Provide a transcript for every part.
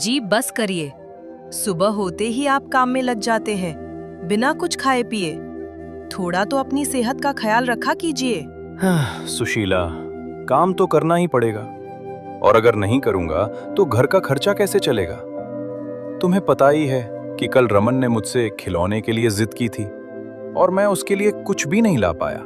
जी बस करिए। सुबह होते ही आप काम में लग जाते हैं, बिना कुछ खाए पिए। थोड़ा तो अपनी सेहत का ख्याल रखा कीजिए। हाँ, सुशीला, काम तो करना ही पड़ेगा और अगर नहीं करूंगा तो घर का खर्चा कैसे चलेगा। तुम्हें पता ही है कि कल रमन ने मुझसे खिलौने के लिए जिद की थी और मैं उसके लिए कुछ भी नहीं ला पाया।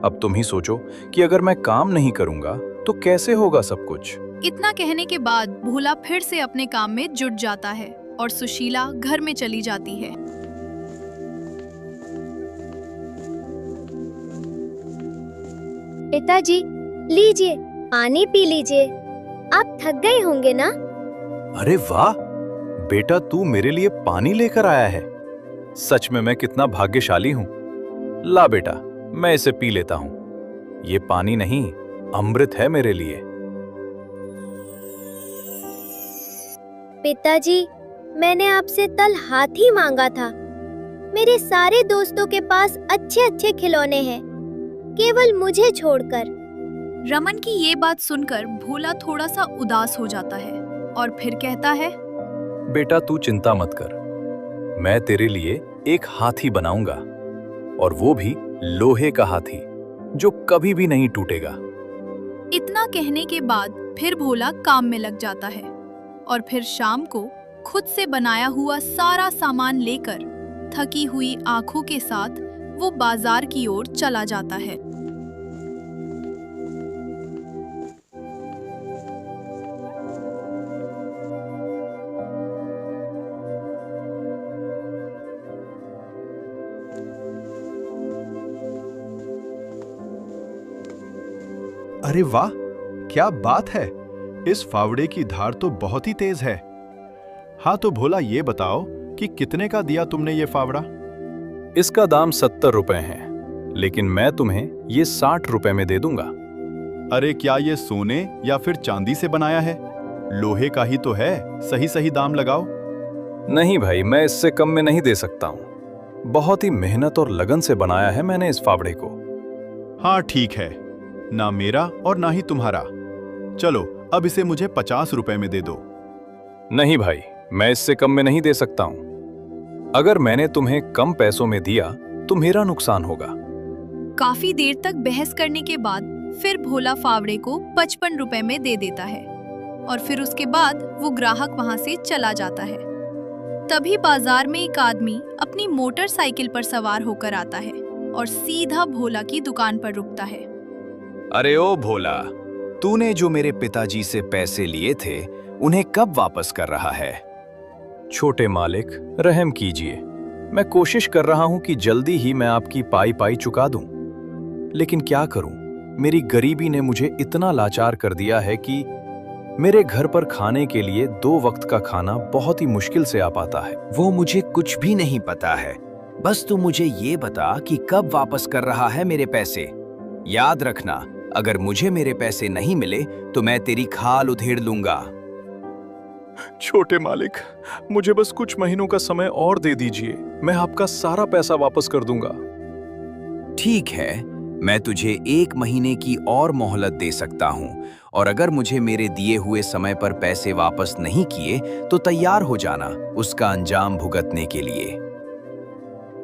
अब तुम ही सोचो कि अगर मैं काम नहीं करूंगा तो कैसे होगा सब कुछ। इतना कहने के बाद भोला फिर से अपने काम में जुट जाता है और सुशीला घर में चली जाती है। पिताजी, लीजिए, पानी पी लीजिए। आप थक गए होंगे ना? अरे वाह बेटा, तू मेरे लिए पानी लेकर आया है। सच में मैं कितना भाग्यशाली हूँ। ला बेटा, मैं इसे पी लेता हूँ। ये पानी नहीं, अमृत है मेरे लिए। पिताजी, मैंने आपसे कल हाथी मांगा था। मेरे सारे दोस्तों के पास अच्छे अच्छे खिलौने हैं, केवल मुझे छोड़कर। रमन की ये बात सुनकर भोला थोड़ा सा उदास हो जाता है और फिर कहता है, बेटा तू चिंता मत कर, मैं तेरे लिए एक हाथी बनाऊंगा और वो भी लोहे का हाथी जो कभी भी नहीं टूटेगा। इतना कहने के बाद फिर भोला काम में लग जाता है और फिर शाम को खुद से बनाया हुआ सारा सामान लेकर थकी हुई आंखों के साथ वो बाजार की ओर चला जाता है। अरे वाह, क्या बात है! इस फावड़े की धार तो बहुत ही तेज है। हाँ तो भोला, ये बताओ कि कितने का दिया तुमने ये फावड़ा? इसका दाम 70 रुपए है, लेकिन मैं तुम्हें ये 60 रुपए में दे दूंगा। अरे क्या ये सोने या फिर चांदी से बनाया है? लोहे का ही तो है, सही सही दाम लगाओ। नहीं भाई, मैं इससे कम में नहीं दे सकता हूँ। बहुत ही मेहनत और लगन से बनाया है मैंने इस फावड़े को। हाँ ठीक है, ना मेरा और ना ही तुम्हारा। चलो अब इसे मुझे 50 रुपए में दे दो। नहीं भाई, मैं इससे कम में नहीं दे सकता हूँ। अगर मैंने तुम्हें कम पैसों में दिया तो मेरा नुकसान होगा। काफी देर तक बहस करने के बाद फिर भोला फावड़े को 55 रुपए में दे देता है और फिर उसके बाद वो ग्राहक वहां से चला जाता है। तभी बाजार में एक आदमी अपनी मोटरसाइकिल पर सवार होकर आता है और सीधा भोला की दुकान पर रुकता है। अरे ओ भोला, तूने जो मेरे पिताजी से पैसे लिए थे उन्हें कब वापस कर रहा है? छोटे मालिक, रहम कीजिए। मैं कोशिश कर रहा हूं कि जल्दी ही मैं आपकी पाई पाई चुका दूं, लेकिन क्या करूं, मेरी गरीबी ने मुझे इतना लाचार कर दिया है कि मेरे घर पर खाने के लिए 2 वक्त का खाना बहुत ही मुश्किल से आ पाता है। वो मुझे कुछ भी नहीं पता है, बस तू मुझे ये बता कि कब वापस कर रहा है मेरे पैसे। याद रखना, अगर मुझे मेरे पैसे नहीं मिले तो मैं तेरी खाल उधेड़ लूंगा। छोटे मालिक, मुझे बस कुछ महीनों का समय और दे दीजिए, मैं आपका सारा पैसा वापस कर दूंगा। ठीक है, मैं तुझे 1 महीने की और मोहलत दे सकता हूँ और अगर मुझे मेरे दिए हुए समय पर पैसे वापस नहीं किए तो तैयार हो जाना उसका अंजाम भुगतने के लिए।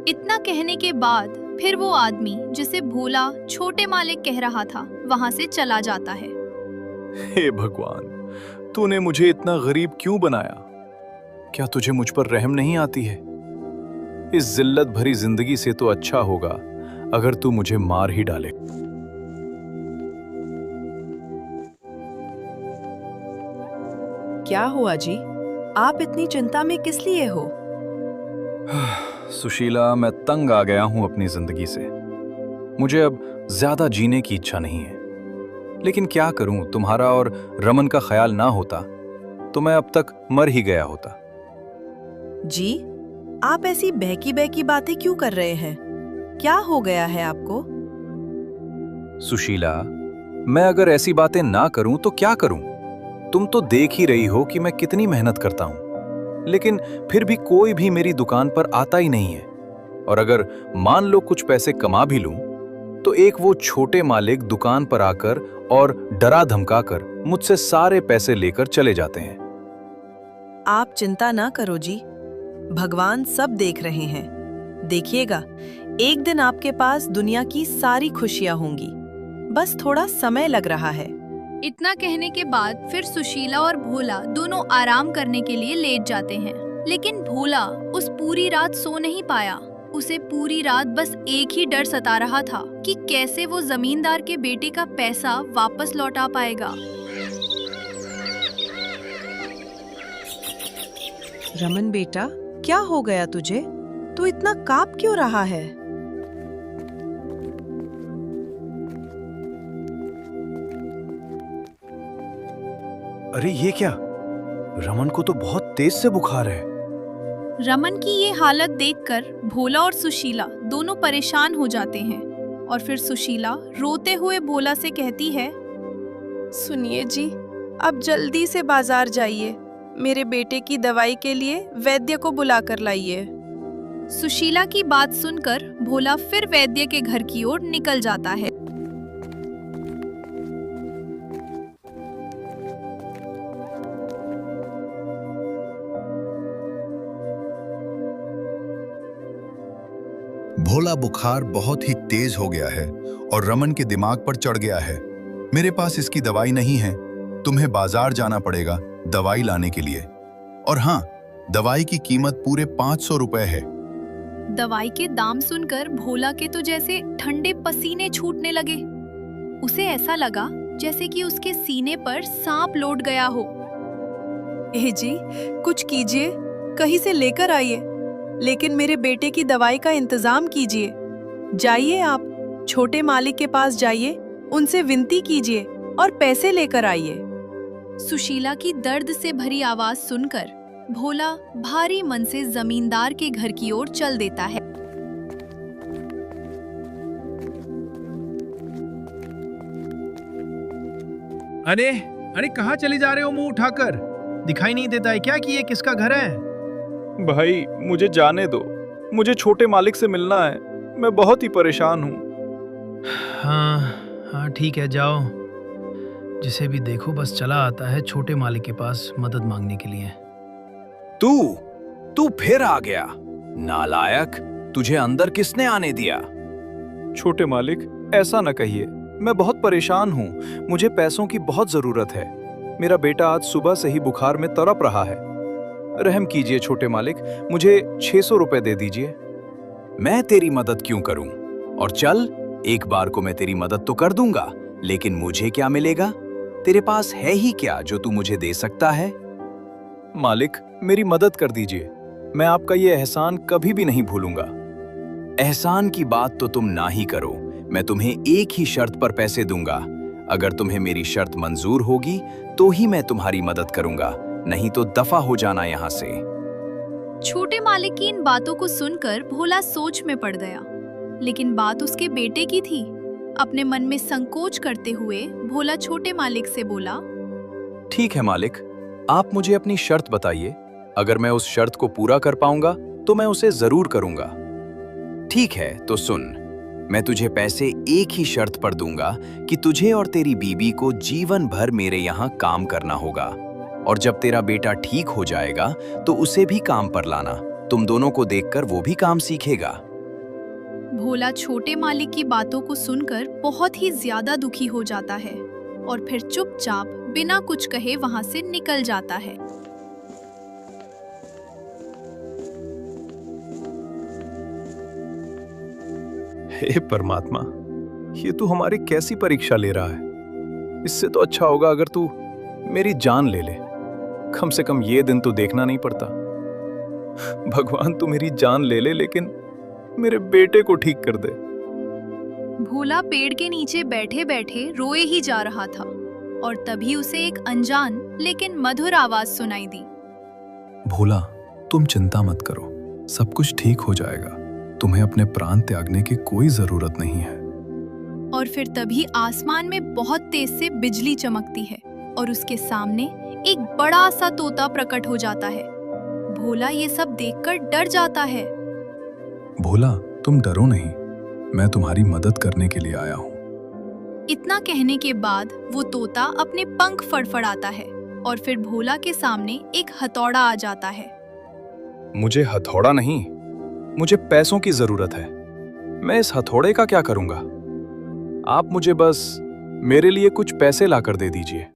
इतना कहने के बाद फिर वो आदमी जिसे भोला छोटे मालिक कह रहा था वहां से चला जाता है। हे भगवान, तूने मुझे इतना गरीब क्यों बनाया? क्या तुझे मुझ पर रहम नहीं आती है? इस जिल्लत भरी जिंदगी से तो अच्छा होगा अगर तू मुझे मार ही डाले। क्या हुआ जी? आप इतनी चिंता में किस लिए हो? सुशीला, मैं तंग आ गया हूं अपनी जिंदगी से। मुझे अब ज्यादा जीने की इच्छा नहीं है, लेकिन क्या करूं, तुम्हारा और रमन का ख्याल ना होता तो मैं अब तक मर ही गया होता। जी, आप ऐसी बहकी बहकी बातें क्यों कर रहे हैं? क्या हो गया है आपको? सुशीला, मैं अगर ऐसी बातें ना करूं तो क्या करूं? तुम तो देख ही रही हो कि मैं कितनी मेहनत करता हूं, लेकिन फिर भी कोई भी मेरी दुकान पर आता ही नहीं है। और अगर मान लो कुछ पैसे कमा भी लूं तो एक वो छोटे मालिक दुकान पर आकर और डरा धमकाकर मुझसे सारे पैसे लेकर चले जाते हैं। आप चिंता ना करो जी, भगवान सब देख रहे हैं। देखिएगा, एक दिन आपके पास दुनिया की सारी खुशियां होंगी, बस थोड़ा समय लग रहा है। इतना कहने के बाद फिर सुशीला और भोला दोनों आराम करने के लिए लेट जाते हैं। लेकिन भोला उस पूरी रात सो नहीं पाया। उसे पूरी रात बस एक ही डर सता रहा था कि कैसे वो जमींदार के बेटे का पैसा वापस लौटा पाएगा। रमन बेटा, क्या हो गया तुझे? तू इतना कांप क्यों रहा है? अरे ये क्या? रमन को तो बहुत तेज से बुखार है। रमन की ये हालत देखकर भोला और सुशीला दोनों परेशान हो जाते हैं और फिर सुशीला रोते हुए भोला से कहती है, सुनिए जी, अब जल्दी से बाजार जाइए, मेरे बेटे की दवाई के लिए वैद्य को बुला कर लाइए। सुशीला की बात सुनकर भोला फिर वैद्य के घर की ओर निकल जाता है। भोला बुखार बहुत ही तेज हो गया है और रमन के दिमाग पर चढ़ गया है। मेरे पास इसकी दवाई नहीं है, तुम्हें बाजार जाना पड़ेगा दवाई लाने के लिए। और हाँ, दवाई की कीमत पूरे 500 रुपए है। दवाई के दाम सुनकर भोला के तो जैसे ठंडे पसीने छूटने लगे। उसे ऐसा लगा जैसे कि उसके सीने पर सांप लौट गया हो। ए जी, कुछ कीजिए, कहीं से लेकर आइए, लेकिन मेरे बेटे की दवाई का इंतजाम कीजिए। जाइए आप छोटे मालिक के पास जाइए, उनसे विनती कीजिए और पैसे लेकर आइए। सुशीला की दर्द से भरी आवाज सुनकर भोला भारी मन से जमींदार के घर की ओर चल देता है। अरे अरे, कहाँ चले जा रहे हो मुंह उठाकर? दिखाई नहीं देता है क्या कि ये किसका घर है? भाई मुझे जाने दो, मुझे छोटे मालिक से मिलना है, मैं बहुत ही परेशान हूँ। हाँ हाँ ठीक है, जाओ। जिसे भी देखो बस चला आता है छोटे मालिक के पास मदद मांगने के लिए। तू फिर आ गया? नालायक, तुझे अंदर किसने आने दिया? छोटे मालिक, ऐसा न कहिए, मैं बहुत परेशान हूँ, मुझे पैसों की बहुत जरूरत है। मेरा बेटा आज सुबह से ही बुखार में तड़प रहा है। रहम कीजिए छोटे मालिक, मुझे 600 रुपए दे दीजिए। मैं तेरी मदद क्यों करूं? और चल, एक बार को मैं तेरी मदद तो कर दूंगा, लेकिन मुझे क्या मिलेगा? तेरे पास है ही क्या जो तू मुझे दे सकता है? मालिक, मेरी मदद कर दीजिए, मैं आपका ये एहसान कभी भी नहीं भूलूंगा। एहसान की बात तो तुम ना ही करो, मैं तुम्हें एक ही शर्त पर पैसे दूंगा। अगर तुम्हें मेरी शर्त मंजूर होगी तो ही मैं तुम्हारी मदद करूंगा, नहीं तो दफा हो जाना यहाँ से। छोटे मालिक की इन बातों को सुनकर भोला सोच में पड़ गया, लेकिन बात उसके बेटे की थी। अपने मन में संकोच करते हुए भोला छोटे मालिक से बोला, ठीक है मालिक, आप मुझे अपनी शर्त बताइए, अगर मैं उस शर्त को पूरा कर पाऊंगा तो मैं उसे जरूर करूंगा। ठीक है, तो सुन, मैं तुझे पैसे एक ही शर्त पर दूंगा कि तुझे और तेरी बीबी को जीवन भर मेरे यहाँ काम करना होगा, और जब तेरा बेटा ठीक हो जाएगा तो उसे भी काम पर लाना। तुम दोनों को देखकर वो भी काम सीखेगा। भोला छोटे मालिक की बातों को सुनकर बहुत ही ज्यादा दुखी हो जाता है और फिर चुपचाप बिना कुछ कहे वहां से निकल जाता है। हे परमात्मा, ये तू हमारी कैसी परीक्षा ले रहा है? इससे तो अच्छा होगा अगर तू मेरी जान ले ले, कम से कम ये दिन तो देखना नहीं पड़ता। भगवान तू मेरी जान ले ले, लेकिन मेरे बेटे को ठीक कर दे। भोला पेड़ के नीचे बैठे बैठे रोए ही जा रहा था और तभी उसे एक अनजान लेकिन मधुर आवाज सुनाई दी। भोला, तुम चिंता मत करो, सब कुछ ठीक हो जाएगा, तुम्हें अपने प्राण त्यागने की कोई जरूरत नहीं है। और फिर तभी आसमान में बहुत तेज से बिजली चमकती है और उसके सामने एक बड़ा सा तोता प्रकट हो जाता है। भोला ये सब देखकर डर जाता है। भोला, तुम डरो नहीं, मैं तुम्हारी मदद करने के लिए आया हूँ। इतना कहने के बाद वो तोता अपने पंख फड़फड़ाता है और फिर भोला के सामने एक हथौड़ा आ जाता है। मुझे हथौड़ा नहीं, मुझे पैसों की जरूरत है। मैं इस हथौड़े का क्या करूंगा? आप मुझे बस मेरे लिए कुछ पैसे लाकर दे दीजिए।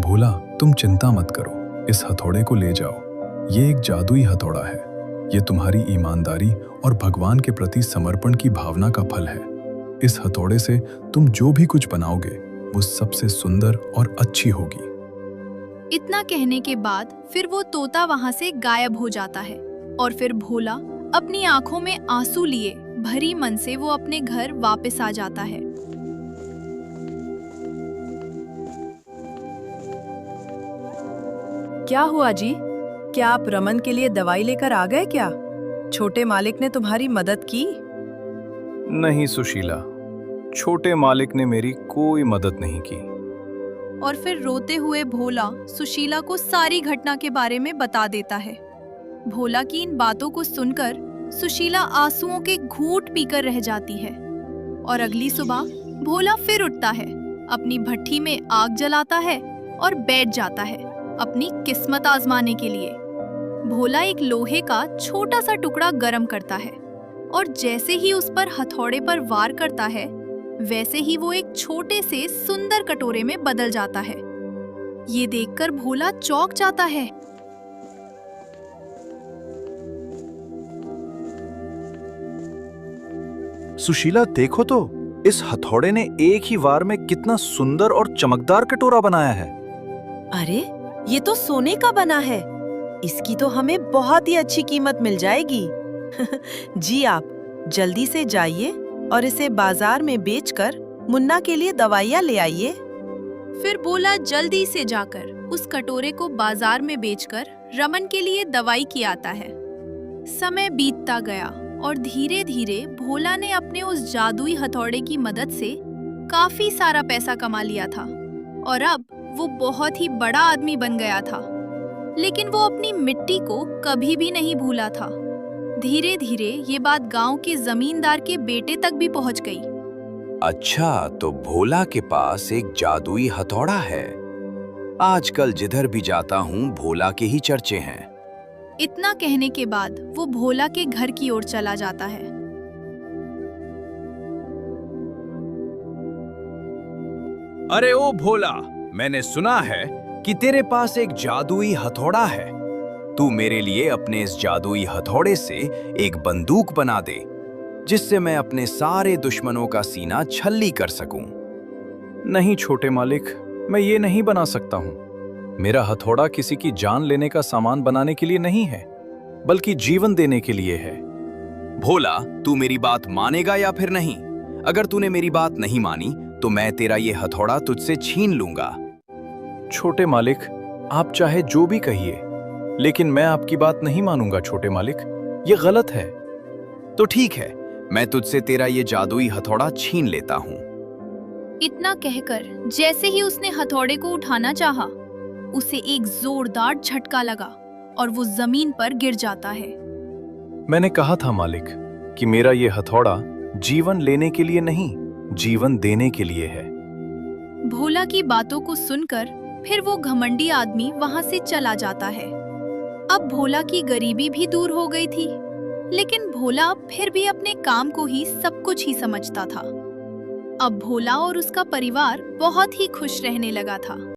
भोला, तुम चिंता मत करो, इस हथौड़े को ले जाओ। ये एक जादुई हथौड़ा है। ये तुम्हारी ईमानदारी और भगवान के प्रति समर्पण की भावना का फल है। इस हथौड़े से तुम जो भी कुछ बनाओगे वो सबसे सुंदर और अच्छी होगी। इतना कहने के बाद फिर वो तोता वहां से गायब हो जाता है और फिर भोला अपनी आंखों में आंसू लिए भरी मन से वो अपने घर वापस आ जाता है। क्या हुआ जी? क्या आप रमन के लिए दवाई लेकर आ गए क्या? छोटे मालिक ने तुम्हारी मदद की? नहीं सुशीला, छोटे मालिक ने मेरी कोई मदद नहीं की। और फिर रोते हुए भोला सुशीला को सारी घटना के बारे में बता देता है। भोला की इन बातों को सुनकर सुशीला आंसुओं के घूंट पीकर रह जाती है। और अगली सुबह भोला फिर उठता है, अपनी भट्ठी में आग जलाता है और बैठ जाता है अपनी किस्मत आजमाने के लिए। भोला एक लोहे का छोटा सा टुकड़ा गरम करता है और जैसे ही उस पर हथौड़े पर वार करता है वैसे ही वो एक छोटे से सुंदर कटोरे में बदल जाता है। ये देखकर भोला चौंक जाता है। सुशीला देखो तो, इस हथौड़े ने एक ही वार में कितना सुंदर और चमकदार कटोरा बनाया है। अरे, ये तो सोने का बना है। इसकी तो हमें बहुत ही अच्छी कीमत मिल जाएगी। जी आप जल्दी से जाइए और इसे बाजार में बेचकर मुन्ना के लिए दवाइयाँ ले आइए। फिर भोला जल्दी से जाकर उस कटोरे को बाजार में बेचकर रमन के लिए दवाई की आता है। समय बीतता गया और धीरे धीरे भोला ने अपने उस जादुई हथौड़े की मदद से काफी सारा पैसा कमा लिया था और अब वो बहुत ही बड़ा आदमी बन गया था। लेकिन वो अपनी मिट्टी को कभी भी नहीं भूला था। धीरे धीरे ये बात गांव के जमींदार के बेटे तक भी पहुंच गई। अच्छा, तो भोला के पास एक जादुई हथौड़ा है। आजकल जिधर भी जाता हूँ भोला के ही चर्चे हैं। इतना कहने के बाद वो भोला के घर की ओर चला जाता है। अरे ओ भोला, मैंने सुना है कि तेरे पास एक जादुई हथौड़ा है। तू मेरे लिए अपने इस जादुई हथौड़े से एक बंदूक बना दे, जिससे मैं अपने सारे दुश्मनों का सीना छल्ली कर सकूं। नहीं छोटे मालिक, मैं ये नहीं बना सकता हूँ। मेरा हथौड़ा किसी की जान लेने का सामान बनाने के लिए नहीं है, बल्कि जीवन देने के लिए है। भोला, तू मेरी बात मानेगा या फिर नहीं? अगर तूने मेरी बात नहीं मानी तो मैं तेरा ये हथौड़ा तुझसे छीन लूंगा। छोटे मालिक, आप चाहे जो भी कहिए, लेकिन मैं आपकी बात नहीं मानूंगा छोटे मालिक, ये गलत है। तो ठीक है, मैं तुझसे तेरा ये जादुई हथौड़ा छीन लेता हूँ। इतना कहकर जैसे ही उसने हथौड़े को उठाना चाहा, उसे एक जोरदार झटका लगा और वो जमीन पर गिर जाता है। मैंने कहा था मालिक कि मेरा ये हथौड़ा जीवन लेने के लिए नहीं, जीवन देने के लिए है। भोला की बातों को सुनकर फिर वो घमंडी आदमी वहां से चला जाता है। अब भोला की गरीबी भी दूर हो गई थी, लेकिन भोला फिर भी अपने काम को ही सब कुछ ही समझता था। अब भोला और उसका परिवार बहुत ही खुश रहने लगा था।